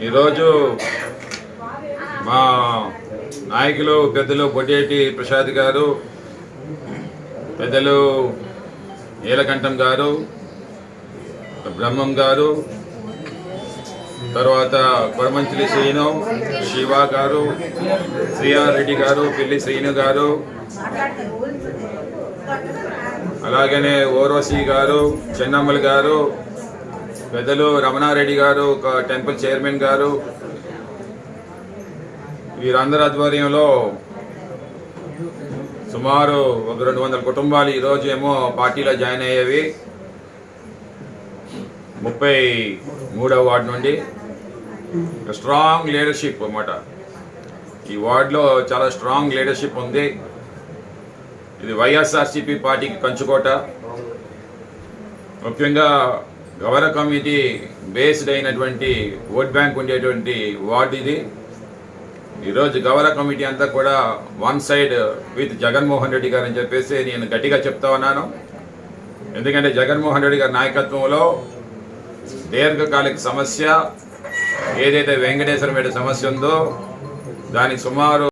ఈరోజు మా నాయకులు పెద్దలు బొడ్డేటి ప్రసాద్ గారు, పెద్దలు నీలకంఠం గారు, బ్రహ్మం గారు, తర్వాత కొరమంచిలి శ్రీను, శివ గారు, శ్రీయారెడ్డి గారు, పిల్లి శ్రీను గారు, అలాగనే ఓర్వశి గారు, చెన్నమ్మల్ గారు, పెద్దలు రమణారెడ్డి గారు, ఒక టెంపుల్ చైర్మన్ గారు, వీరందరి ఆధ్వర్యంలో సుమారు ఒక 200 కుటుంబాలు ఈరోజు ఏమో పార్టీలో జాయిన్ అయ్యేవి 33వ వార్డు నుండి. స్ట్రాంగ్ లీడర్షిప్ అన్నమాట. ఈ వార్డులో చాలా స్ట్రాంగ్ లీడర్షిప్ ఉంది. ఇది వైఎస్ఆర్సీపీ పార్టీకి కంచుకోట. ముఖ్యంగా గౌరవ కమిటీ బేస్డ్ అయినటువంటి ఓట్ బ్యాంక్ ఉండేటువంటి వార్డు ఇది. ఈరోజు గౌరవ కమిటీ అంతా కూడా one side with Jaganmohan Reddy గారు అని చెప్పేసి నేను గట్టిగా చెప్తా ఉన్నాను. ఎందుకంటే జగన్మోహన్ రెడ్డి గారి నాయకత్వంలో దీర్ఘకాలిక సమస్య ఏదైతే వెంకటేశ్వర సమస్య ఉందో దానికి సుమారు